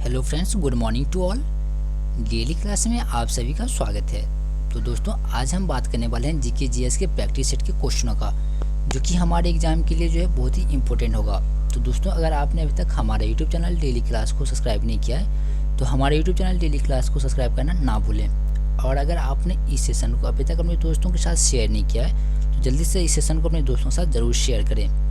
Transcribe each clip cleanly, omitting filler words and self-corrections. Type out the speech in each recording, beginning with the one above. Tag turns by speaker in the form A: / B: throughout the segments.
A: Hello friends, good morning to all. Daily class में आप सभी का स्वागत है। तो दोस्तों, आज हम बात करने वाले हैं जीके जीएस के प्रैक्टिस सेट के क्वेश्चनों का, जो कि हमारे एग्जाम के लिए जो है बहुत ही इंपॉर्टेंट होगा। तो दोस्तों, अगर आपने अभी तक हमारे यूट्यूब चैनल डेली क्लास को सब्सक्राइब नहीं किया है तो हमारे यूट्यूब चैनल डेली क्लास को सब्सक्राइब करना ना भूलें। और अगर आपने इस सेशन को अभी तक अपने दोस्तों के साथ शेयर नहीं किया है तो जल्दी से इस सेशन को अपने दोस्तों के साथ ज़रूर शेयर करें।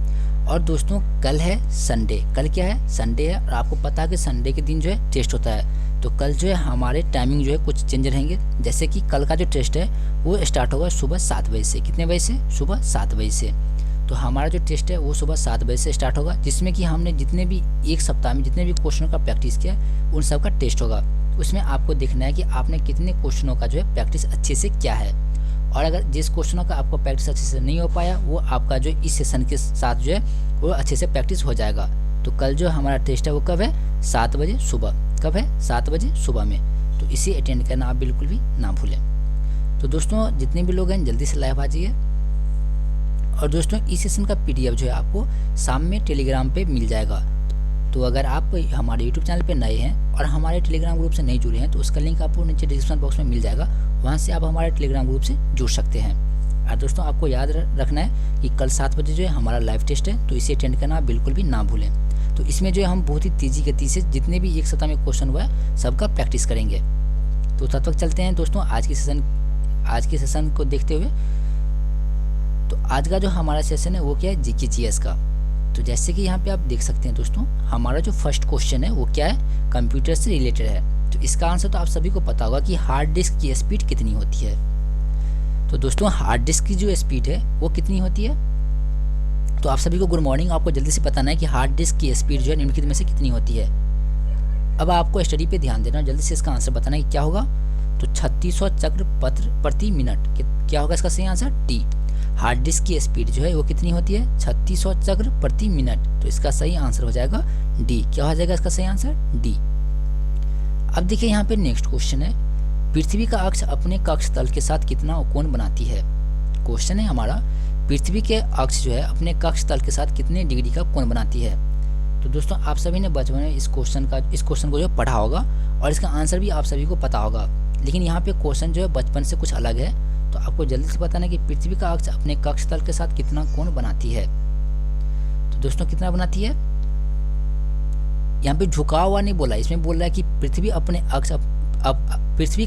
A: और दोस्तों, कल है संडे। कल क्या है? संडे है। और आपको पता है कि संडे के दिन जो है टेस्ट होता है। तो कल जो है हमारे टाइमिंग जो है कुछ चेंज रहेंगे। जैसे कि कल का जो टेस्ट है वो स्टार्ट होगा सुबह 7 बजे से। कितने बजे से? सुबह 7 बजे से। तो हमारा जो टेस्ट है वो सुबह 7 बजे से स्टार्ट होगा, जिसमें कि हमने जितने भी एक सप्ताह में जितने भी क्वेश्चनों का प्रैक्टिस किया है उन सब का टेस्ट होगा। उसमें आपको देखना है कि आपने कितने क्वेश्चनों का जो है प्रैक्टिस अच्छे से किया है। और अगर जिस क्वेश्चनों का आपको प्रैक्टिस अच्छे से नहीं हो पाया वो आपका जो इस सेशन के साथ जो है वो अच्छे से प्रैक्टिस हो जाएगा। तो कल जो हमारा टेस्ट है वो कब है? 7 बजे सुबह। कब है? 7 बजे सुबह में। तो इसे अटेंड करना आप बिल्कुल भी ना भूलें। तो दोस्तों, जितने भी लोग हैं जल्दी से लाइव आ जाइए। और दोस्तों, इस सेशन का PDF जो है आपको शाम में टेलीग्राम पे मिल जाएगा। तो अगर आप हमारे यूट्यूब चैनल पे नए हैं और हमारे टेलीग्राम ग्रुप से नहीं जुड़े हैं तो उसका लिंक आपको नीचे डिस्क्रिप्शन बॉक्स में मिल जाएगा, वहाँ से आप हमारे टेलीग्राम ग्रुप से जुड़ सकते हैं। और दोस्तों, आपको याद रखना है कि कल 7 बजे जो है हमारा लाइव टेस्ट है, तो इसे अटेंड करना आप बिल्कुल भी ना भूलें। तो इसमें जो है हम बहुत ही तेज़ी गति से जितने भी एक सप्ताह में क्वेश्चन हुआ है सबका प्रैक्टिस करेंगे। तो तब तक चलते हैं दोस्तों आज के सेशन को देखते हुए। तो आज का जो हमारा सेशन है वो क्या है? जीके जीएस का। तो जैसे कि यहाँ पे आप देख सकते हैं दोस्तों, हमारा जो फर्स्ट क्वेश्चन है वो क्या है? कंप्यूटर से रिलेटेड है। तो इसका आंसर तो आप सभी को पता होगा कि हार्ड डिस्क की स्पीड कितनी होती है। तो दोस्तों, हार्ड डिस्क की जो स्पीड है वो कितनी होती है? तो आप सभी को गुड मॉर्निंग। आपको जल्दी से बताना है कि हार्ड डिस्क की स्पीड जो है निम्नलिखित में से कितनी होती है। अब आपको स्टडी पे ध्यान देना, जल्दी से इसका आंसर बताना है कि क्या होगा। तो 3600 चक्र पत्र प्रति मिनट। क्या होगा इसका सही आंसर? डी। हार्ड डिस्क की स्पीड जो है वो कितनी होती है? 3600 चक्र प्रति मिनट। तो इसका सही आंसर हो जाएगा डी। क्या हो जाएगा इसका सही आंसर? डी। अब देखिए यहाँ पे नेक्स्ट क्वेश्चन है, पृथ्वी का अक्ष अपने कक्ष तल के साथ कितना कोण बनाती है। क्वेश्चन है हमारा, पृथ्वी के अक्ष जो है अपने कक्ष तल के साथ कितने डिग्री का कोण बनाती है। तो दोस्तों, आप सभी ने बचपन में इस क्वेश्चन को जो पढ़ा होगा और इसका आंसर भी आप सभी को पता होगा। लेकिन यहाँ पे क्वेश्चन जो है बचपन से कुछ अलग है। तो आपको जल्दी से बताना है कि पृथ्वी का अक्ष अपने कक्ष तल के साथ कितना कोण बनाती है। तो दोस्तों, कितना बनाती है? यहाँ पे झुकाव हुआ नहीं बोला, इसमें बोल रहा है कि पृथ्वी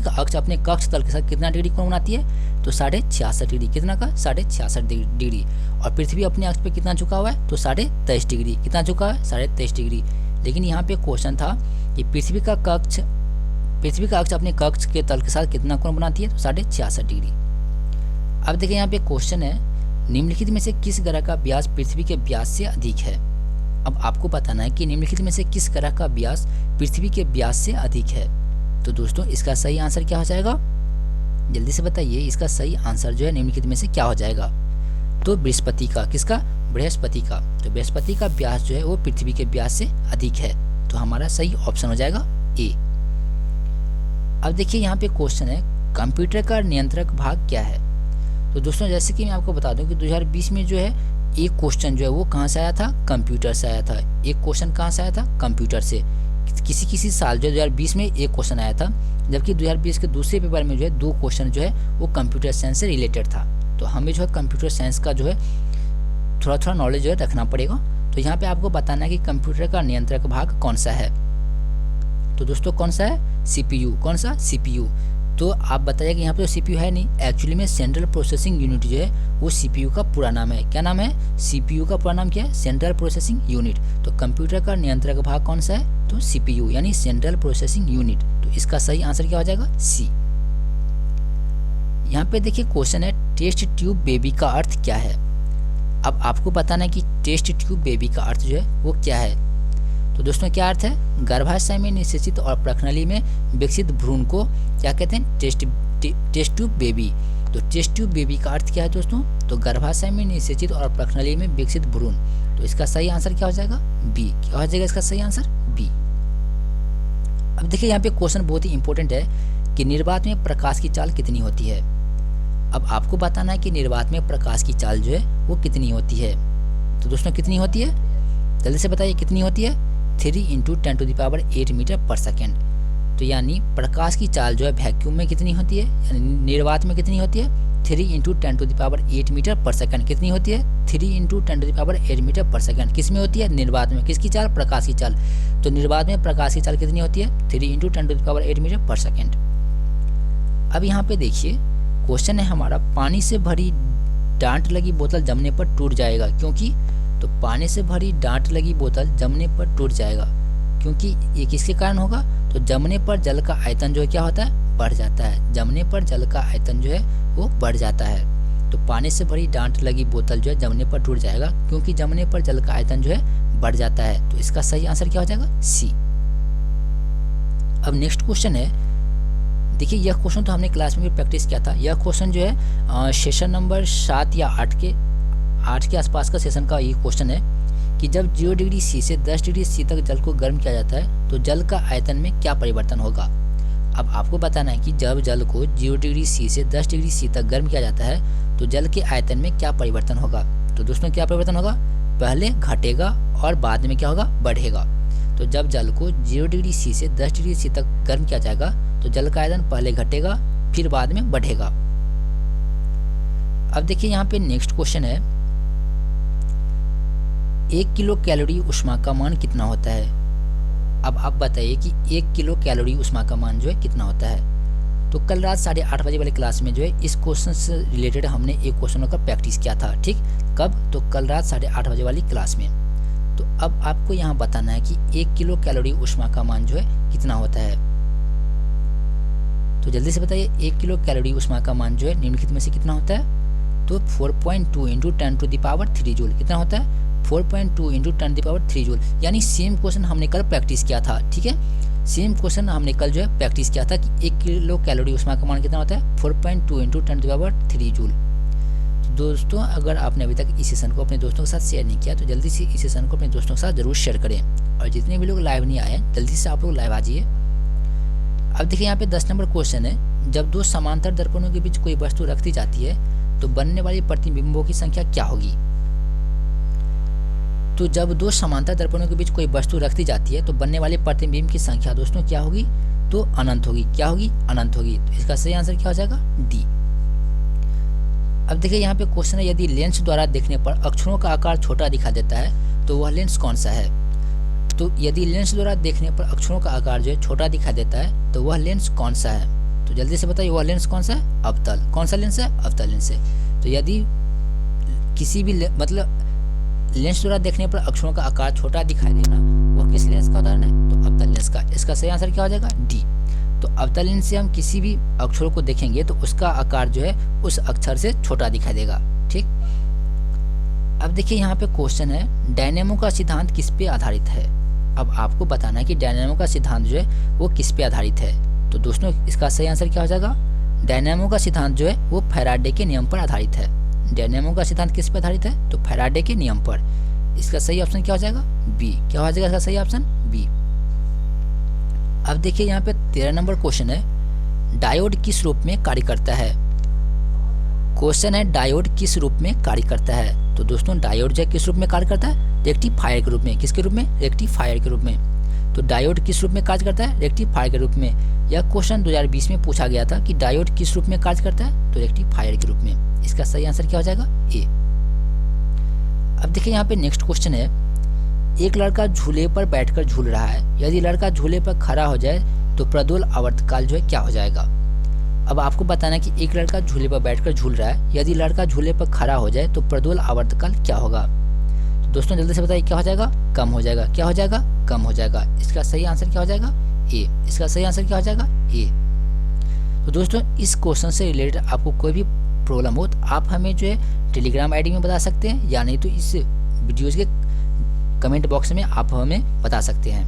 A: का अक्ष अपने कक्ष तल के साथ कितना डिग्री कोण बनाती है। तो 66.5 डिग्री। कितना का? 66.5 डिग्री। और पृथ्वी अपने अक्ष पे कितना झुका हुआ है? तो 23.5 डिग्री। कितना झुका है? 23.5 डिग्री। लेकिन यहाँ पे क्वेश्चन था कि पृथ्वी का अक्ष अपने कक्ष के तल के साथ कितना कोण बनाती है। तो 66.5 डिग्री। अब देखिए यहाँ पे क्वेश्चन है, निम्नलिखित में से किस ग्रह का व्यास पृथ्वी के व्यास से अधिक है। अब आपको बताना है कि निम्नलिखित में से किस ग्रह का व्यास पृथ्वी के व्यास से अधिक है। तो दोस्तों, इसका सही आंसर क्या हो जाएगा? जल्दी से बताइए, इसका सही आंसर जो है निम्नलिखित में से क्या हो जाएगा। तो बृहस्पति का। किसका? बृहस्पति का। तो बृहस्पति का व्यास जो है वो पृथ्वी के व्यास से अधिक है। तो हमारा सही ऑप्शन हो जाएगा ए। अब देखिए यहाँ पे क्वेश्चन है, कंप्यूटर का नियंत्रक भाग क्या है। तो दोस्तों, जैसे कि मैं आपको बता दूं कि 2020 में जो है एक क्वेश्चन जो है वो कहाँ से आया था? कंप्यूटर से आया था। एक क्वेश्चन कहाँ से आया था? कंप्यूटर से। किसी साल जो 2020 में एक क्वेश्चन आया था, जबकि 2020 के दूसरे पेपर में जो है 2 क्वेश्चन जो है वो कंप्यूटर साइंस से रिलेटेड था। तो हमें जो है कंप्यूटर साइंस का जो है थोड़ा नॉलेज जो है रखना पड़ेगा। तो यहाँ पे आपको बताना है कि कंप्यूटर का नियंत्रक भाग कौन सा है। तो दोस्तों, कौन सा है? CPU। कौन सा? CPU। तो आप बताइए कि यहाँ पे तो CPU है नहीं। एक्चुअली में सेंट्रल प्रोसेसिंग यूनिट जो है वो CPU का पूरा नाम है। क्या नाम है? CPU का पूरा नाम क्या है? Central processing unit. तो कंप्यूटर का नियंत्रक भाग कौन सा है? तो CPU यानी सेंट्रल प्रोसेसिंग यूनिट। तो इसका सही आंसर क्या हो जाएगा? सी। यहाँ पे देखिए क्वेश्चन है, टेस्ट ट्यूब बेबी का अर्थ क्या है। अब आपको बताना है कि टेस्ट ट्यूब बेबी का अर्थ जो है वो क्या है। तो दोस्तों, क्या अर्थ है? गर्भाशय में निषेचित और प्रखनली में विकसित भ्रूण को क्या कहते हैं? Test tube baby. तो टेस्ट ट्यूब बेबी का अर्थ क्या है दोस्तों? तो गर्भाशय में निषेचित और प्रखनली में विकसित भ्रूण। तो इसका सही आंसर क्या हो जाएगा? बी। क्या हो जाएगा इसका सही आंसर? बी। अब देखिए यहाँ पे क्वेश्चन बहुत ही इंपॉर्टेंट है कि निर्वात में प्रकाश की चाल कितनी होती है। अब आपको बताना है कि निर्वात में प्रकाश की चाल जो है वो कितनी होती है। तो दोस्तों, कितनी होती है? जल्दी से बताइए, कितनी होती है? 3 इंटू 10⁸ मीटर पर सेकेंड। तो यानी प्रकाश की चाल जो है वैक्यूम में कितनी होती है, यानी निर्वात में कितनी होती है, 3 इंटू 10⁸ मीटर पर सेकेंड। कितनी होती है, 3 इंटू 10⁸ मीटर पर सेकेंड। किस में होती है, निर्वात में। किसकी चाल, प्रकाश की चाल। तो निर्वात में प्रकाश की चाल कितनी होती है, 3 इंटू 10⁸ मीटर पर सेकेंड। अब यहाँ पे देखिए क्वेश्चन है हमारा, पानी से भरी डांट लगी बोतल जमने पर टूट जाएगा क्योंकि। तो पानी से भरी डांट लगी बोतल जमने पर टूट जाएगा क्योंकि ये किसके कारण होगा, तो जमने पर जल का आयतन जो है क्या होता है, बढ़ जाता है। जमने पर जल का आयतन जो है वो बढ़ जाता है। तो पानी से भरी डांट लगी बोतल जो है जमने पर टूट जाएगा क्योंकि जमने पर जल का आयतन जो है बढ़ जाता है। तो इसका सही आंसर क्या हो जाएगा, सी। अब नेक्स्ट क्वेश्चन है, देखिए यह क्वेश्चन तो हमने क्लास में भी प्रैक्टिस किया था। यह क्वेश्चन जो है सेशन नंबर 7 या 8 के आसपास का सेशन का ये क्वेश्चन है कि जब 0 डिग्री सी से 10 डिग्री सी तक जल को गर्म किया जाता है तो जल का आयतन में क्या परिवर्तन होगा। अब आपको बताना है कि जब जल को 0 डिग्री सी से 10 डिग्री सी तक गर्म किया जाता है तो जल के आयतन में क्या परिवर्तन होगा। तो दोस्तों क्या परिवर्तन होगा, पहले घटेगा और बाद में क्या होगा, बढ़ेगा। तो जब जल को 0 डिग्री सी से 10 डिग्री सी तक गर्म किया जाएगा तो जल का आयतन पहले घटेगा फिर बाद में बढ़ेगा। अब देखिए यहाँ पे नेक्स्ट क्वेश्चन है, 1 किलो कैलोरी ऊष्मा का मान कितना होता है। अब आप बताइए कि 1 किलो कैलोरी ऊष्मा का मान जो है कितना होता है। तो कल रात 8:30 बजे वाली क्लास में जो है इस क्वेश्चन से रिलेटेड हमने एक क्वेश्चनों का प्रैक्टिस किया था, ठीक। कब, तो कल रात 8:30 बजे वाली क्लास में। तो अब आपको यहाँ बताना है कि 1 किलो कैलोरी ऊष्मा का मान जो है कितना होता है। तो जल्दी से बताइए 1 किलो कैलोरी ऊष्मा का मान जो है निम्नलिखित में से कितना होता है। तो 4.2 इंटू 10⁻³ जूल कितना होता है, 4.2 इंटू 10⁻³ जूल। यानी सेम क्वेश्चन हमने कल प्रैक्टिस किया था, ठीक है। सेम क्वेश्चन हमने कल जो है प्रैक्टिस किया था कि 1 किलो कैलोरी ऊष्मा का मान कितना होता है, 4.2 इंटू 10⁻³ जूल। तो दोस्तों अगर आपने अभी तक इस सेशन को अपने दोस्तों के साथ शेयर नहीं किया तो जल्दी से इस सेशन को अपने दोस्तों के साथ जरूर शेयर करें। और जितने भी लोग लाइव नहीं आए जल्दी से आप लोग लाइव आ जाइए। अब देखिए यहाँ पे 10 नंबर क्वेश्चन है, जब दो समांतर दर्पणों के बीच कोई वस्तु रख दी जाती है तो बनने वाली प्रतिबिंबों की संख्या क्या होगी। तो जब दो समांतर दर्पणों के बीच कोई वस्तु रख दी जाती है तो बनने वाले प्रतिबिंब की संख्या दोस्तों क्या होगी, तो अनंत होगी। क्या होगी, अनंत होगी। तो इसका सही आंसर क्या हो जाएगा, डी। अब देखिए यहाँ पे क्वेश्चन है, यदि लेंस द्वारा देखने पर अक्षरों का आकार छोटा दिखा देता है तो वह लेंस कौन सा है। तो यदि लेंस द्वारा देखने पर अक्षरों का आकार जो है छोटा दिखा देता है तो वह लेंस कौन सा है। तो जल्दी से बताइए वह लेंस कौन सा है, अवतल। कौन सा लेंस है, अवतल लेंस है। तो यदि किसी भी मतलब लेंस द्वारा देखने पर अक्षरों का आकार छोटा दिखाई देना वह किस लेंस का उदाहरण है, तो अवतल लेंस का। इसका सही आंसर क्या हो जाएगा, डी। तो अवतल लेंस से हम किसी भी अक्षरों को देखेंगे तो उसका आकार जो है उस अक्षर से छोटा दिखाई देगा, ठीक। अब देखिए यहाँ पे क्वेश्चन है, डायनेमो का सिद्धांत किस पे आधारित है। अब आपको बताना है कि डायनेमो का सिद्धांत जो है वो किस पे आधारित है। तो दोस्तों इसका सही आंसर क्या हो जाएगा, डायनेमो का सिद्धांत जो है वो फैराडे के नियम पर आधारित है। डायनेमो का सिद्धांत किस पर आधारित है, तो फैराडे के नियम पर। इसका सही ऑप्शन क्या हो जाएगा, बी। क्या हो जाएगा इसका सही ऑप्शन, बी। अब देखिए यहाँ पे 13 नंबर क्वेश्चन है, डायोड किस रूप में कार्य करता है। क्वेश्चन है डायोड किस रूप में कार्य करता है। तो दोस्तों डायोड जो है किस रूप में कार्य करता है, रेक्टिफायर के रूप में। किसके रूप में, रेक्टिफायर के रूप में। तो डायोड किस रूप में कार्य करता है, रेक्टिफायर के रूप में। यह क्वेश्चन 2020 में पूछा गया था कि डायोड किस रूप में कार्य करता है, तो रेक्टिफायर के रूप में। इसका सही आंसर क्या हो जाएगा, ए। अब देखिए यहाँ पे नेक्स्ट क्वेश्चन है, एक लड़का झूले पर बैठकर झूल रहा है, यदि लड़का झूले पर खड़ा हो जाए तो प्रदोल आवर्तकाल जो है क्या हो जाएगा। अब आपको बताना है कि एक लड़का झूले पर बैठकर झूल रहा है, यदि लड़का झूले पर खड़ा हो जाए तो प्रदोल आवर्तकाल क्या होगा। तो दोस्तों जल्दी से बताइए क्या हो जाएगा, कम हो जाएगा। क्या हो जाएगा, कम हो जाएगा। इसका सही आंसर क्या हो जाएगा, ए। इसका सही आंसर क्या हो जाएगा, ए। तो दोस्तों इस क्वेश्चन से रिलेटेड आपको कोई भी प्रॉब्लम हो तो आप हमें जो है टेलीग्राम आईडी में बता सकते हैं, या नहीं तो इस वीडियोज के कमेंट बॉक्स में आप हमें बता सकते हैं।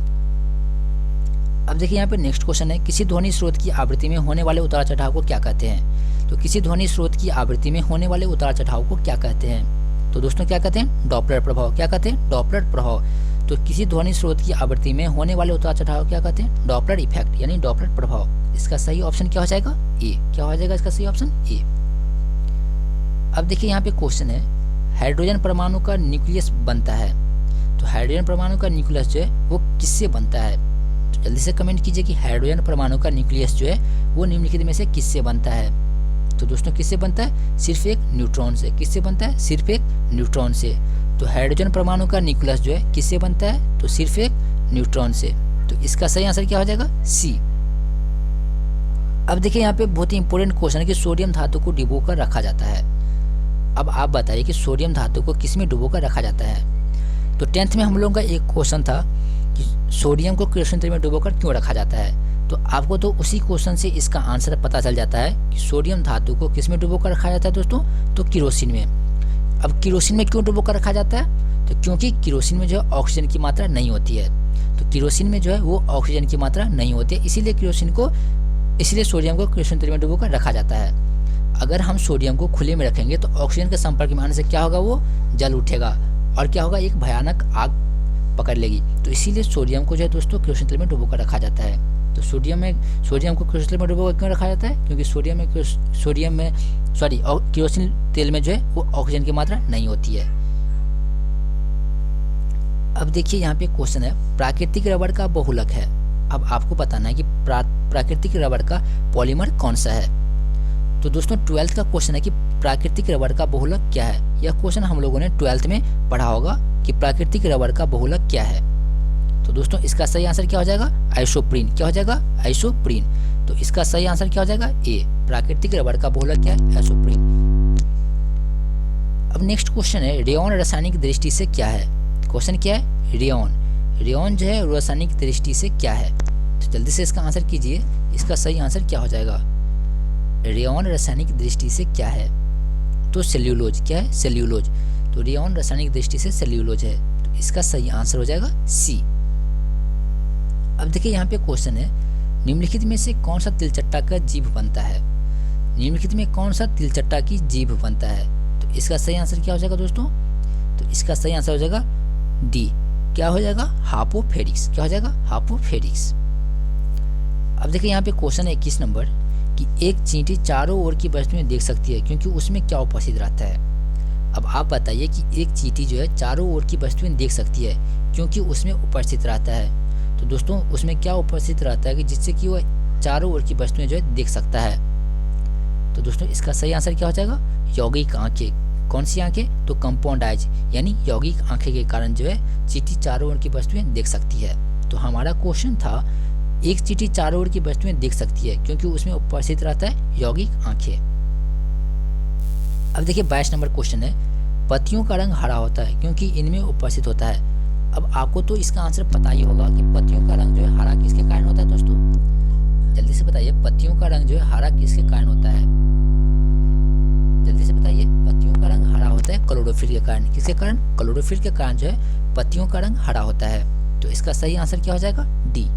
A: अब देखिए यहाँ पे नेक्स्ट क्वेश्चन है, किसी ध्वनि स्रोत की आवृत्ति में होने वाले उतार चढ़ाव को क्या कहते हैं। तो किसी ध्वनि स्रोत की आवृत्ति में होने वाले उतार चढ़ाव को क्या कहते हैं। तो दोस्तों क्या कहते हैं, डॉपलर प्रभाव। क्या कहते हैं, डॉपलर प्रभाव। तो किसी ध्वनि स्रोत की आवृत्ति में होने वाले उतार चढ़ाव क्या कहते हैं, डॉपलर इफेक्ट यानी डॉपलर प्रभाव। इसका सही ऑप्शन क्या हो जाएगा, ए। क्या हो जाएगा इसका सही ऑप्शन, ए। अब देखिए यहाँ पे क्वेश्चन है, हाइड्रोजन परमाणु का न्यूक्लियस बनता है। तो हाइड्रोजन परमाणु का न्यूक्लियस जो है वो किससे बनता है? तो जल्दी से कमेंट कीजिए कि हाइड्रोजन परमाणु का न्यूक्लियस जो है वो निम्नलिखित में से किससे बनता है? तो दोस्तों किससे बनता है? सिर्फ एक न्यूट्रॉन से। किससे बनता है? सिर्फ एक न्यूट्रॉन से। तो हाइड्रोजन परमाणु का न्यूक्लियस जो है किससे बनता है? तो सिर्फ एक न्यूट्रॉन से। तो इसका सही आंसर क्या हो जाएगा? सी। अब देखिए यहाँ पे बहुत ही इंपॉर्टेंट क्वेश्चन है कि सोडियम धातु को डुबो कर रखा जाता है। अब आप बताइए कि सोडियम धातु को किस में डुबो कर रखा जाता है? तो 10th में हम लोगों का एक क्वेश्चन था कि सोडियम को केरोसिन तेल में डुबो कर क्यों रखा जाता है। तो आपको तो उसी क्वेश्चन से इसका आंसर पता चल जाता है कि सोडियम धातु को किस में डुबो कर रखा जाता है दोस्तों? तो केरोसिन में। अब केरोसिन में क्यों डुबो कर रखा जाता है? तो क्योंकि केरोसिन में जो है ऑक्सीजन की मात्रा नहीं होती है। तो केरोसिन में जो है वो ऑक्सीजन की मात्रा नहीं होती है, इसीलिए सोडियम को केरोसिन तेल में डुबो कर रखा जाता है। अगर हम सोडियम को खुले में रखेंगे तो ऑक्सीजन के संपर्क में आने से क्या होगा? वो जल उठेगा और क्या होगा? एक भयानक आग पकड़ लेगी। तो इसीलिए सोडियम को जो है दोस्तों केरोसिन तेल में डुबो कर रखा जाता है। तो सोडियम को केरोसिन तेल में डुबो कर क्यों रखा जाता है? क्योंकि केरोसिन तेल में जो है वो ऑक्सीजन की मात्रा नहीं होती है। अब देखिए यहाँ पे क्वेश्चन है, प्राकृतिक रबड़ का बहुलक है। अब आपको बताना है कि प्राकृतिक रबड़ का पॉलीमर कौन सा है। तो दोस्तों 12th का क्वेश्चन है कि प्राकृतिक रबड़ का बहुलक क्या है। यह क्वेश्चन हम लोगों ने 12th में पढ़ा होगा कि प्राकृतिक रबड़ का बहुलक क्या है। तो दोस्तों इसका सही आंसर क्या हो जाएगा? आइसोप्रीन। क्या हो जाएगा? आइसोप्रीन। तो इसका सही आंसर क्या हो जाएगा? ए। प्राकृतिक रबड़ का बहुलक क्या है? आइसोप्रीन। अब नेक्स्ट क्वेश्चन है, रेयॉन रासायनिक दृष्टि से क्या है? क्वेश्चन क्या है? रेयॉन जो है रासायनिक दृष्टि से क्या है? तो जल्दी से इसका आंसर कीजिए। इसका सही आंसर क्या हो जाएगा? रेयॉन रासायनिक दृष्टि से क्या है? तो सेल्यूलोज। क्या है? सेल्यूलोज। तो रेयॉन रासायनिक दृष्टि से सेल्यूलोज है। तो इसका सही आंसर हो जाएगा सी। अब देखिए यहाँ पे क्वेश्चन है, निम्नलिखित में से कौन सा तिलचट्टा का जीभ बनता है? निम्नलिखित में कौन सा तिलचट्टा की जीभ बनता है? तो इसका सही आंसर क्या हो जाएगा दोस्तों? तो इसका सही आंसर हो जाएगा डी। क्या हो जाएगा? हापोफेरिक्स। क्या हो जाएगा? हापोफेरिक्स। अब देखिए यहाँ पे क्वेश्चन है 21 नंबर कि एक चींटी चारों ओर की वस्तुएं देख सकती है क्योंकि उसमें क्या उपस्थित रहता है। अब आप बताइए कि एक चींटी जो है चारों ओर की वस्तुएं देख सकती है क्योंकि उसमें उपस्थित रहता है। तो दोस्तों उसमें क्या उपस्थित रहता है कि जिससे कि वह चारों ओर की वस्तुएं जो है देख सकता है। तो दोस्तों इसका सही आंसर क्या हो जाएगा? यौगिक आंखें। कौन सी आंखें? तो कंपाउंड आइज यानी यौगिक आंखें के कारण जो है चींटी चारों ओर की वस्तुएं देख सकती है। तो हमारा क्वेश्चन था, एक चींटी चारों ओर की वस्तुएं देख सकती है क्योंकि उसमें उपस्थित रहता है यौगिक आंखें। अब देखिए 22 नंबर क्वेश्चन है, पत्तियों का रंग हरा होता है क्योंकि इनमें उपस्थित होता है। अब आपको तो इसका आंसर पता ही होगा कि पत्तियों का रंग जो है हरा किसके कारण होता है दोस्तों? जल्दी से बताइए, पत्तियों का रंग जो है हरा किसके कारण होता है? जल्दी से बताइए, पत्तियों का रंग हरा होता है क्लोरोफिल के कारण। किसके कारण? क्लोरोफिल के कारण जो है पत्तियों का रंग हरा होता है। तो इसका सही आंसर क्या हो जाएगा? डी।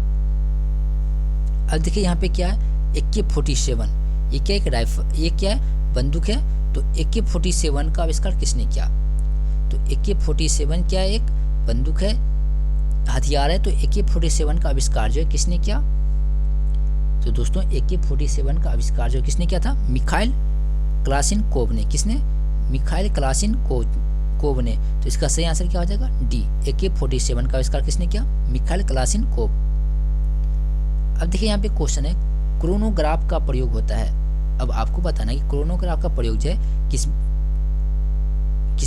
A: अब देखिए यहाँ पे क्या है, AK-47। ये क्या एक राइफल, ये क्या है? बंदूक है। तो AK-47 का आविष्कार किसने किया? तो AK-47 क्या एक बंदूक है, हथियार है। तो AK-47 का आविष्कार जो है किसने किया? तो दोस्तों AK-47 का आविष्कार जो किसने किया था? मिखाइल क्लाशिनकोव ने। किसने? मिखाइल क्लाशिनकोव ने। तो इसका सही आंसर क्या हो जाएगा? डी। AK-47 का आविष्कार किसने किया? मिखाइल क्लाशिनकोव। अब देखिए यहाँ पे क्वेश्चन है, क्रोनोग्राफ का प्रयोग होता है। अब आपको बताना है कि क्रोनोग्राफ का प्रयोग जो है किस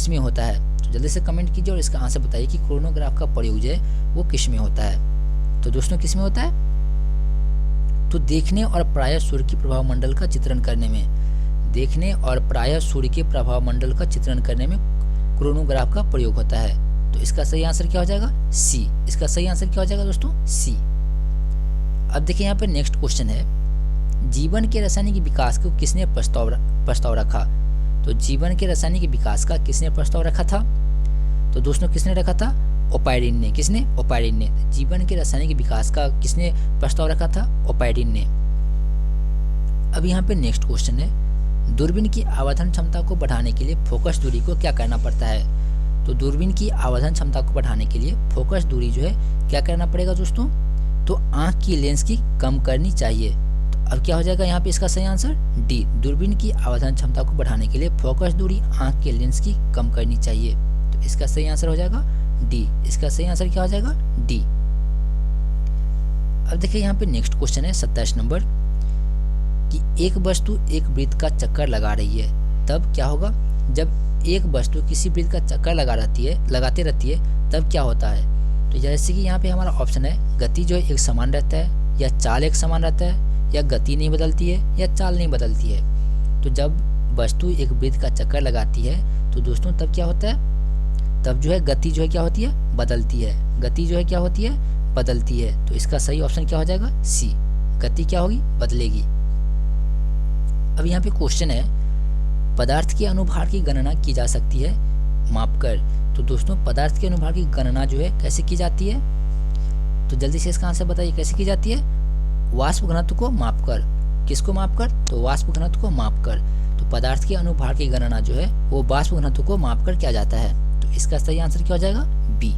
A: में होता है। तो जल्दी से कमेंट कीजिए और इसका आंसर बताइए कि क्रोनोग्राफ का प्रयोग जो है वो किस में होता है। तो दोस्तों किस में होता है? तो देखने और प्रायः सूर्य की प्रभाव मंडल का चित्रण करने में, देखने और प्रायः सूर्य के प्रभाव मंडल का चित्रण करने में क्रोनोग्राफ का प्रयोग होता है। तो इसका सही आंसर क्या हो जाएगा? सी। इसका सही आंसर क्या हो जाएगा दोस्तों? सी। अब देखिए यहाँ पे नेक्स्ट क्वेश्चन है, जीवन के रासायनिक विकास को किसने प्रस्ताव रखा? तो जीवन के रासायनिक विकास का किसने प्रस्ताव रखा था? तो दोस्तों किसने रखा था? ओपाइरिन ने। किसने? ओपाइरिन ने। जीवन के रासायनिक विकास का किसने प्रस्ताव रखा था? ओपाइरिन ने। अब यहाँ पे नेक्स्ट क्वेश्चन है, दूरबीन की आवर्धन क्षमता को बढ़ाने के लिए फोकस दूरी को क्या करना पड़ता है? तो दूरबीन की आवर्धन क्षमता को बढ़ाने के लिए फोकस दूरी जो है क्या करना पड़ेगा दोस्तों? तो आंख की लेंस की कम करनी चाहिए। तो अब क्या हो जाएगा यहाँ पे इसका सही आंसर? डी। दूरबीन की आवर्धन क्षमता को बढ़ाने के लिए फोकस दूरी आंख के लेंस की कम करनी चाहिए। तो इसका सही आंसर हो जाएगा डी। इसका सही आंसर क्या हो जाएगा? डी। अब देखिए यहाँ पे नेक्स्ट क्वेश्चन है 27 नंबर कि एक वस्तु एक वृत्त का चक्कर लगा रही है, तब क्या होगा? जब एक वस्तु किसी वृत्त का चक्कर लगाते रहती है तब क्या होता है? तो जैसे कि यहाँ पे हमारा ऑप्शन है गति जो है एक समान रहता है, या चाल एक समान रहता है, या गति नहीं बदलती है, या चाल नहीं बदलती है। तो जब वस्तु एक वृत्त का चक्कर लगाती है तो दोस्तों तब क्या होता है? तब जो है गति जो है क्या होती है? बदलती है। गति जो है क्या होती है? बदलती है। तो इसका सही ऑप्शन क्या हो जाएगा? सी। गति क्या होगी? बदलेगी। अब यहाँ पे क्वेश्चन है पदार्थ के अनुभार की गणना की जा सकती है मापकर। तो दोस्तों पदार्थ के अनुभार की गणना जो है कैसे की जाती है? तो जल्दी से इसका आंसर बताइए कैसे की जाती है? वाष्प घनत्व को मापकर। किसको मापकर? तो वाष्प घनत्व को मापकर। तो पदार्थ के अनुभार की गणना जो है वो वाष्प घनत्व को मापकर किया जाता है। तो इसका सही आंसर क्या हो जाएगा? बी।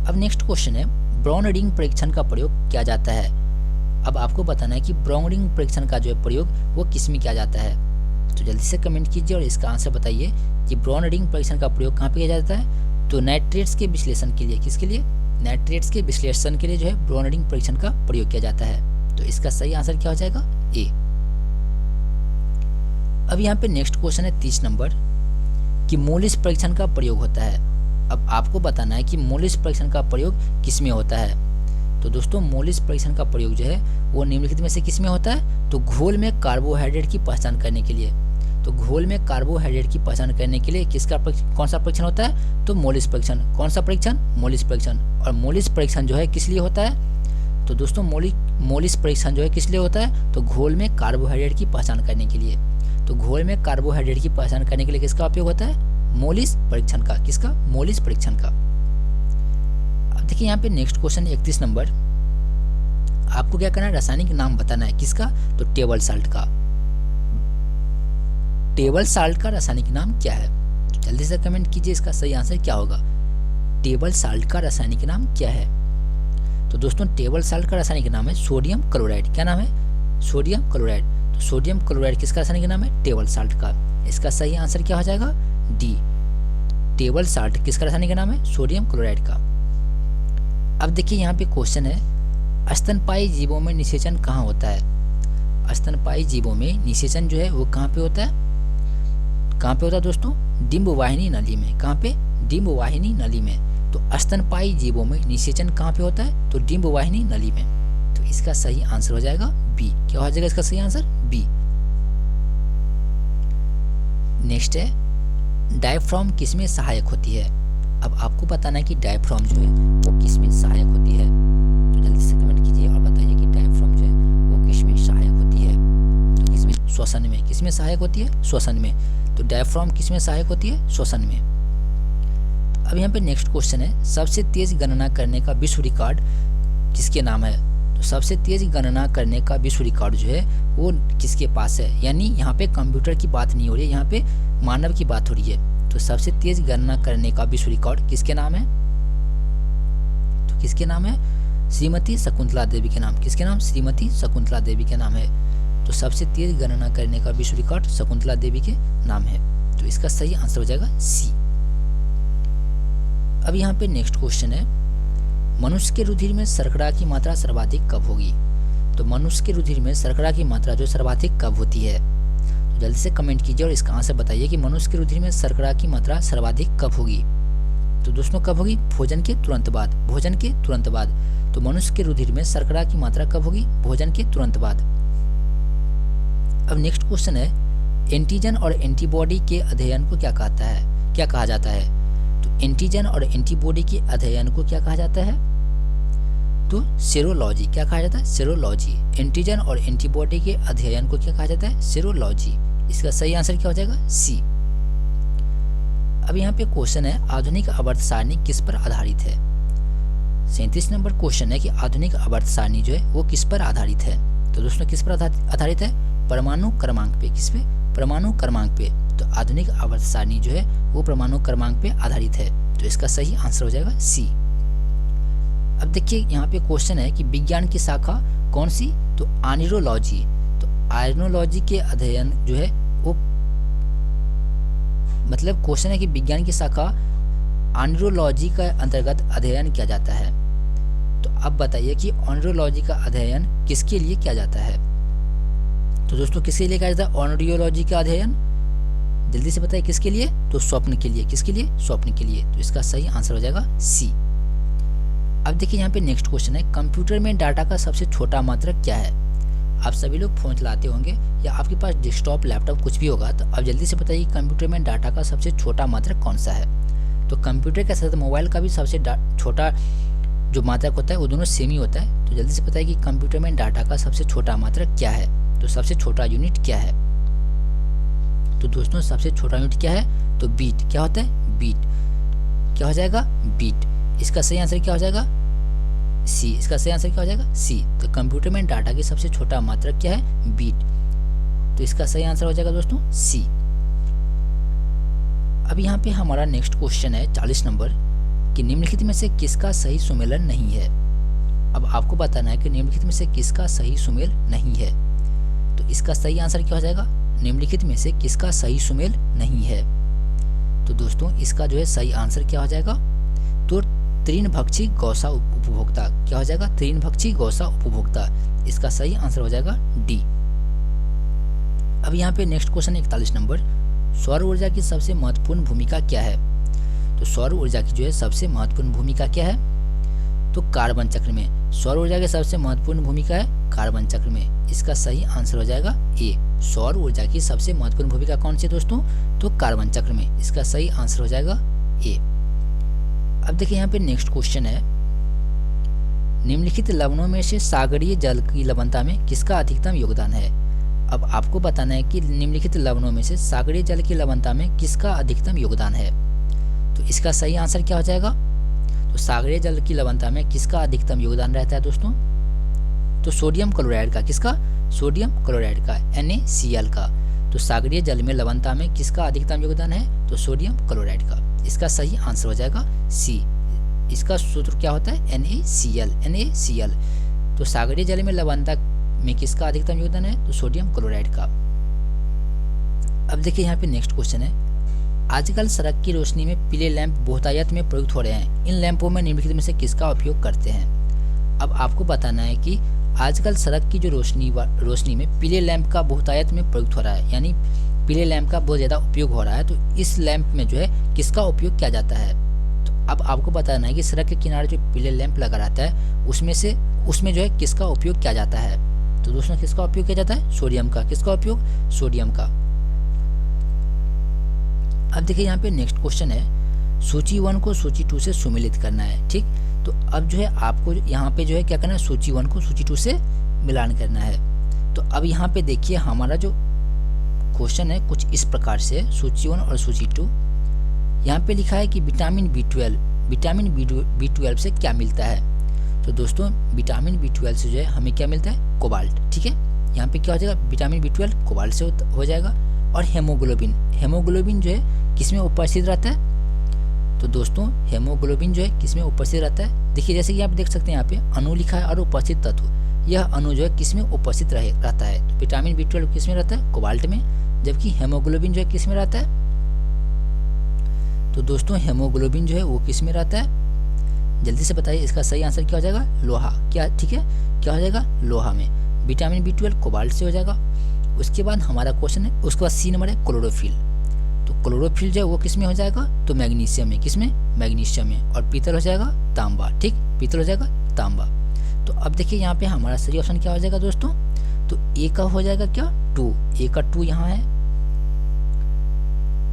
A: अब नेक्स्ट क्वेश्चन है ब्राउन रिंग परीक्षण का प्रयोग किया जाता है। अब आपको बताना है कि ब्राउन रिंग परीक्षण का जो है प्रयोग वो किस में किया जाता है। तो जल्दी से कमेंट कीजिए और इसका आंसर बताइए कि ब्राउन रिंग परीक्षण का प्रयोग कहाँ पे किया जाता है? तो नाइट्रेट्स के विश्लेषण के लिए। किसके लिए? नाइट्रेट्स के विश्लेषण के लिए जो है ब्राउन रिंग परीक्षण का प्रयोग किया जाता है। तो इसका सही आंसर क्या हो जाएगा? ए। अब यहाँ पे नेक्स्ट क्वेश्चन है 30 नंबर कि मोलिस परीक्षण का प्रयोग होता है। अब आपको बताना है कि मोलिस परीक्षण का प्रयोग किस में होता है। तो दोस्तों मोलिस परीक्षण का प्रयोग जो है वो निम्नलिखित में से किस में होता है? तो घोल में कार्बोहाइड्रेट की पहचान करने के लिए। तो घोल में कार्बोहाइड्रेट की पहचान करने के लिए किसका कौन सा परीक्षण होता है? तो मोलिस परीक्षण। कौन सा परीक्षण? मोलिस परीक्षण। और मोलिस परीक्षण जो है किस लिए होता है? तो दोस्तों मोलिस परीक्षण जो है किस लिए होता है? तो घोल में कार्बोहाइड्रेट की पहचान करने के लिए। तो घोल में कार्बोहाइड्रेट की पहचान करने के लिए किसका उपयोग होता है? मोलिस परीक्षण का। किसका? मोलिस परीक्षण का। अब देखिए यहाँ पे नेक्स्ट क्वेश्चन 31 नंबर। आपको क्या करना है? रासायनिक नाम बताना है। किसका? तो टेबल साल्ट का। टेबल साल्ट का रासायनिक नाम क्या है? तो जल्दी से कमेंट कीजिए इसका सही आंसर क्या होगा। टेबल साल्ट का रासायनिक नाम क्या है? तो दोस्तों टेबल साल्ट का रासायनिक नाम है सोडियम क्लोराइड। क्या नाम है? Sodium chloride. तो सोडियम क्लोराइड किसका रासायनिक नाम है? टेबल साल्ट का। इसका सही आंसर क्या हो जाएगा? डी। टेबल साल्ट किसका रासायनिक नाम है? सोडियम क्लोराइड का। अब देखिए यहाँ पे क्वेश्चन है स्तनपायी जीवों में निषेचन कहाँ होता है? स्तनपायी जीवों में निषेचन जो है वो कहाँ पे होता है? कहाँ पे होता है दोस्तों? डिंब वाहिनी नली में। कहाँ पे? डिंब वाहिनी नली में। तो स्तनपायी जीवों में निषेचन कहाँ पे होता है? तो डिंब वाहिनी नली में। तो इसका सही आंसर हो जाएगा बी। क्या हो जाएगा इसका सही आंसर? बी। नेक्स्ट है डायफ्राम किसमें सहायक होती है? अब आपको बताना है कि डायफ्राम जो है वो किसमें सहायक होती है। तो जल्दी से कमेंट कीजिए और बताइए कि डायफ्राम जो है वो किसमें सहायक होती है। तो किसमें? श्वसन में। किसमें सहायक होती है? श्वसन में। तो डायफ्राम किसमें सहायक होती है? श्वसन में। अब यहाँ पे नेक्स्ट क्वेश्चन है सबसे तेज गणना करने का विश्व रिकॉर्ड किसके नाम है? तो सबसे तेज गणना करने का विश्व रिकॉर्ड जो है वो किसके पास है? यानी यहाँ पे कंप्यूटर की बात नहीं हो रही है, यहाँ पे मानव की बात हो रही है। तो सबसे तेज गणना करने का विश्व रिकॉर्ड किसके नाम है? तो किसके नाम है? श्रीमती शकुंतला देवी के नाम। किसके नाम? श्रीमती शकुंतला देवी के नाम है। तो सबसे तेज गणना करने का विश्व रिकॉर्ड शकुंतला देवी के नाम है। तो इसका सही आंसर हो जाएगा सी। अब यहाँ पे नेक्स्ट क्वेश्चन है मनुष्य के रुधिर में शर्करा की मात्रा सर्वाधिक कब होगी? तो मनुष्य के रुधिर में शर्करा की मात्रा जो सर्वाधिक कब होती है? तो जल्दी से कमेंट कीजिए और इसका आंसर बताइए कि मनुष्य के रुधिर में शर्करा की मात्रा सर्वाधिक कब होगी। तो दोस्तों कब होगी? भोजन के तुरंत बाद। भोजन के तुरंत बाद। तो मनुष्य के रुधिर में शर्करा की मात्रा कब होगी? भोजन के तुरंत बाद। अब नेक्स्ट क्वेश्चन है एंटीजन और एंटीबॉडी के अध्ययन को क्या कहा जाता है? तो एंटीजन और एंटीबॉडी के अध्ययन को क्या कहा जाता है? तो सेरोलॉजी। क्या कहा जाता है? सेरोलॉजी। एंटीजन और एंटीबॉडी के अध्ययन को क्या कहा जाता है? सेरोलॉजी। इसका सही आंसर क्या हो जाएगा? सी। अब यहाँ पे क्वेश्चन है आधुनिक आवर्त सारणी किस पर आधारित है? 37 नंबर क्वेश्चन है कि आधुनिक आवर्त सारणी जो है वो किस पर आधारित है? तो दोस्तों किस पर आधारित है? परमाणु क्रमांक पे। किस पे? परमाणु क्रमांक पे। तो आधुनिक आवर्त सारणी जो है वो परमाणु क्रमांक पे आधारित है। तो इसका सही आंसर हो जाएगा सी। अब देखिए यहाँ पे क्वेश्चन है कि विज्ञान की शाखा कौन सी? तो आयरोलॉजी। तो आयरोलॉजी के अध्ययन जो है वो मतलब क्वेश्चन है कि विज्ञान की शाखा ऑनरोलॉजी का अंतर्गत अध्ययन किया जाता है। तो अब बताइए कि ऑनरोलॉजी का अध्ययन किसके लिए किया जाता है? तो दोस्तों किसके लिए किया जाता है ऑनरियोलॉजी का अध्ययन? जल्दी से बताइए किसके लिए? तो स्वप्न के लिए। किसके लिए? स्वप्न के लिए। तो इसका सही आंसर हो जाएगा सी। अब देखिए यहाँ पे नेक्स्ट क्वेश्चन है, कंप्यूटर में डाटा का सबसे छोटा मात्रक क्या है? आप सभी लोग फोन चलाते होंगे या आपके पास डेस्कटॉप लैपटॉप कुछ भी होगा, तो अब जल्दी से बताइए कंप्यूटर में डाटा का सबसे छोटा मात्रक कौन सा है? तो कंप्यूटर के साथ मोबाइल का भी सबसे छोटा जो मात्रक होता है वो दोनों सेम ही होता है। तो जल्दी से बताइए कि कंप्यूटर में डाटा का सबसे छोटा मात्रक क्या है? तो सबसे छोटा यूनिट क्या है? तो दोस्तों सबसे छोटा यूनिट क्या है? तो बीट। क्या होता है? बीट। क्या हो जाएगा? बीट। इसका सही आंसर क्या हो जाएगा? सी। इसका सही आंसर क्या हो जाएगा? सी। तो कंप्यूटर में डाटा की सबसे छोटा मात्रक क्या है? बीट। तो इसका सही आंसर हो जाएगा दोस्तों सी। अब यहाँ पे हमारा नेक्स्ट क्वेश्चन है 40 नंबर कि निम्नलिखित में से किसका सही सुमेलन नहीं है? अब आपको बताना है कि निम्नलिखित में से किसका सही सुमेल नहीं है। तो इसका सही आंसर क्या हो जाएगा? निम्नलिखित में से किसका सही सुमेल नहीं है? तो दोस्तों इसका जो है सही आंसर क्या हो जाएगा? तो तृणभक्षी गौसा उपभोक्ता। क्या हो जाएगा? तृणभक्षी गौसा उपभोक्ता। इसका सही आंसर हो जाएगा डी। अब यहाँ पे नेक्स्ट क्वेश्चन 41 नंबर, सौर ऊर्जा की सबसे महत्वपूर्ण भूमिका क्या है? तो सौर ऊर्जा की जो है सबसे महत्वपूर्ण भूमिका क्या है? तो कार्बन चक्र में। सौर ऊर्जा की सबसे महत्वपूर्ण भूमिका है कार्बन चक्र में। इसका सही आंसर हो जाएगा ए। सौर ऊर्जा की सबसे महत्वपूर्ण भूमिका कौन सी दोस्तों? तो कार्बन चक्र में। इसका सही आंसर हो जाएगा ए। अब देखिए यहाँ पे नेक्स्ट क्वेश्चन है, निम्नलिखित लवणों में से सागरीय जल की लवणता में किसका अधिकतम योगदान है? अब आपको बताना है कि निम्नलिखित लवणों में से सागरीय जल की लवणता में किसका अधिकतम योगदान है। तो इसका सही आंसर क्या हो जाएगा? तो सागरीय जल की लवणता में किसका अधिकतम योगदान रहता है दोस्तों? तो सोडियम क्लोराइड का। किसका? सोडियम क्लोराइड का, NaCl का। तो सागरीय जल में लवणता में किसका अधिकतम योगदान है? तो सोडियम क्लोराइड का। इसका सही आंसर हो जाएगा सी। इसका सूत्र क्या होता है? NaCl। तो सागरीय जल में लवणता में किसका अधिकतम योगदान है? तो सोडियम क्लोराइड का। अब देखिए यहाँ पे नेक्स्ट क्वेश्चन है, आजकल सड़क की रोशनी में पीले लैंप बहुतायत में प्रयुक्त हो रहे हैं। इन लैंपों में निम्नलिखित में से किसका उपयोग करते हैं? अब आपको बताना है कि आजकल सड़क की जो रोशनी में पीले लैंप का बहुतायत में प्रयुक्त हो रहा है, यानी पीले लैंप का बहुत ज़्यादा उपयोग हो रहा है। तो इस लैंप में जो है किसका उपयोग किया जाता है? तो अब आपको बताना है कि सड़क के किनारे जो पीले लैंप लगा रहता है उसमें जो है किसका उपयोग किया जाता है? तो दोस्तों किसका उपयोग किया जाता है? सोडियम का। किसका उपयोग? सोडियम का। अब देखिए यहाँ पे नेक्स्ट क्वेश्चन है, सूची 1 को सूची 2 से सुमेलित करना है। ठीक, तो अब जो है आपको यहाँ पे जो है क्या करना है? सूची 1 को सूची 2 से मिलान करना है। तो अब यहाँ पे देखिए हमारा जो क्वेश्चन है कुछ इस प्रकार से, सूची 1 और सूची 2। यहाँ पे लिखा है कि विटामिन B12 से क्या मिलता है? तो दोस्तों विटामिन B12 से जो है हमें क्या मिलता है? कोबाल्ट। ठीक है, यहाँ पे क्या हो जाएगा? विटामिन B12 कोबाल्ट से हो जाएगा। और हेमोग्लोबिन जो है किसमें उपस्थित रहता है? तो दोस्तों हेमोग्लोबिन जो है किसमें उपस्थित रहता है? देखिए जैसे कि आप देख सकते हैं यहाँ पे अणु लिखा है और उपस्थित तत्व। यह अणु जो है किसमें उपस्थित रहता है? तो विटामिन B12 किसमें रहता है? कोबाल्ट में। जबकि हेमोग्लोबिन जो है किसमें रहता है? तो दोस्तों हेमोग्लोबिन जो है वो किसमें रहता है? जल्दी से बताइए, इसका सही आंसर क्या हो जाएगा? लोहा। क्या? ठीक है, क्या हो जाएगा? लोहा में। विटामिन B12 कोबाल्ट से हो जाएगा। उसके बाद हमारा क्वेश्चन है, उसके बाद सी नंबर है क्लोरोफिल। तो क्लोरोफिल जो है वो किसमें हो जाएगा? तो मैग्नीशियम में। किसमें? मैग्नीशियम में। और पीतल हो जाएगा तांबा। ठीक, पीतल हो जाएगा तांबा। तो अब देखिए यहाँ पे हमारा सही ऑप्शन क्या हो जाएगा दोस्तों? तो ए का हो जाएगा क्या? 2। ए का 2 यहाँ है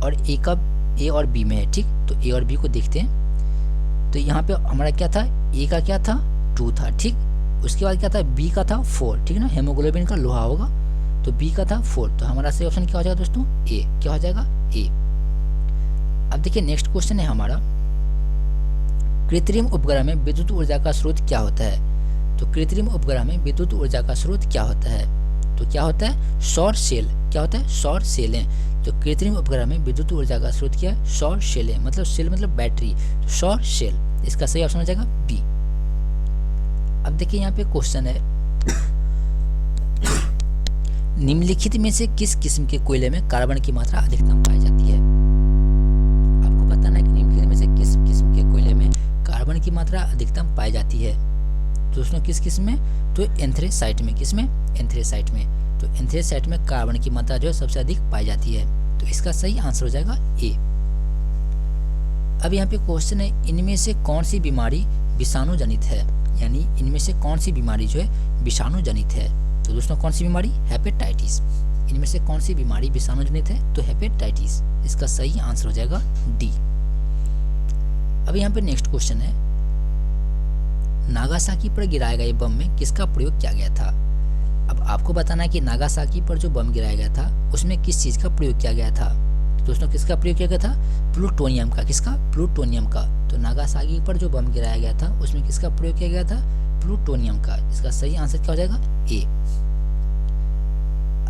A: और ए का ए और बी में है। ठीक, तो ए और बी को देखते हैं। तो यहाँ पे हमारा क्या था? ए का क्या था? 2 था। ठीक, उसके बाद क्या था? बी का था 4। ठीक है ना, हेमोग्लोबिन का लोहा होगा। तो बी का था 4। तो हमारा सही ऑप्शन क्या हो जाएगा दोस्तों? ए। क्या हो जाएगा? ए। अब देखिए नेक्स्ट क्वेश्चन है हमारा, कृत्रिम उपग्रह में विद्युत ऊर्जा का स्रोत क्या होता है? तो कृत्रिम उपग्रह में विद्युत ऊर्जा का स्रोत क्या होता है? तो क्या होता है? सौर सेल। क्या होता है? सौर सेलें। तो कृत्रिम उपग्रह में विद्युत ऊर्जा का स्रोत क्या है? सौर सेलें। मतलब सेल मतलब बैटरी, तो सौर सेल। इसका सही ऑप्शन हो जाएगा बी। अब देखिए यहाँ पे क्वेश्चन है, निम्नलिखित में से किस किस्म के कोयले में कार्बन की मात्रा अधिकतम पाई जाती है? आपको बताना है कि निम्नलिखित में से किस की मात्रा अधिकतम पाई जाती है दोस्तों किस में, तो एंथ्रेसाइट में। किस में? एंथ्रेसाइट में। तो एंथ्रेसाइट में कार्बन की मात्रा जो है सबसे अधिक पाई जाती है, तो इसका सही आंसर हो जाएगा ए। अब यहाँ पे क्वेश्चन है, इनमें से कौन सी बीमारी विषाणु जनित है, यानी इनमें से कौन सी बीमारी जो है विषाणु जनित है। तो दोस्तों कौन सी बीमारी? हेपेटाइटिस। इनमें से कौन सी बीमारी विषाणु जनित है? तो हेपेटाइटिस। इसका सही आंसर हो जाएगा डी। अब यहाँ पे नेक्स्ट क्वेश्चन है, नागासाकी पर गिराया गया बम में किसका प्रयोग किया गया था। अब आपको बताना है कि नागासाकी पर जो बम गिराया गया था उसमें किस चीज का प्रयोग किया गया था। तो दोस्तों किसका प्रयोग किया गया था? प्लूटोनियम का। किसका? प्लूटोनियम का। तो नागासाकी पर जो बम गिराया गया था उसमें किसका प्रयोग किया गया था? प्लूटोनियम का। इसका सही आंसर क्या हो जाएगा? ए।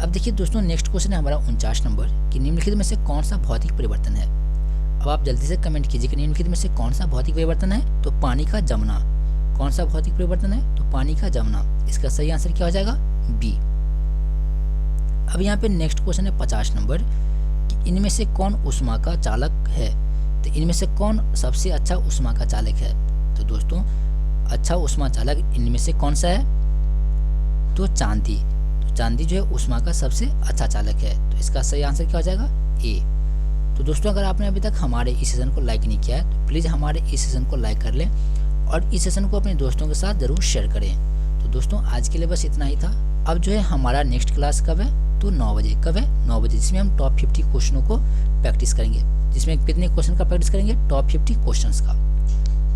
A: अब देखिए दोस्तों नेक्स्ट क्वेश्चन है हमारा 49 नंबर कि निम्नलिखित में से कौन सा भौतिक परिवर्तन है। अब आप जल्दी से कमेंट कीजिए कि निम्नलिखित में से कौन सा भौतिक परिवर्तन है। तो पानी का जमना। कौन सा भौतिक परिवर्तन है? तो पानी का जमना। इसका सही आंसर क्या हो जाएगा? बी। अब यहाँ पे नेक्स्ट क्वेश्चन है 50 नंबर कि इनमें से कौन ऊष्मा का चालक है। तो इनमें से कौन सबसे अच्छा ऊष्मा का चालक है। तो दोस्तों अच्छा ऊष्मा चालक इनमें से कौन सा है? तो चांदी। तो चांदी जो है ऊष्मा का सबसे अच्छा चालक है। तो इसका सही आंसर क्या हो जाएगा? ए। तो दोस्तों अगर आपने अभी तक हमारे इस सेशन को लाइक नहीं किया है तो प्लीज़ हमारे इस सेशन को लाइक कर लें और इस सेशन को अपने दोस्तों के साथ ज़रूर शेयर करें। तो दोस्तों आज के लिए बस इतना ही था। अब जो है हमारा नेक्स्ट क्लास कब है? तो 9 बजे। कब है? 9 बजे, जिसमें हम टॉप 50 क्वेश्चनों को प्रैक्टिस करेंगे। जिसमें कितने क्वेश्चन का प्रैक्टिस करेंगे? टॉप 50 क्वेश्चंस का।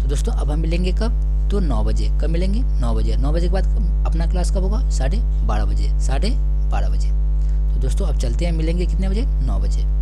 A: तो दोस्तों अब हम मिलेंगे कब? तो 9 बजे। कब मिलेंगे? 9 बजे। 9 बजे के बाद अपना क्लास कब होगा? 12:30 बजे। 12:30 बजे। तो दोस्तों अब चलते हैं, मिलेंगे कितने बजे? 9 बजे।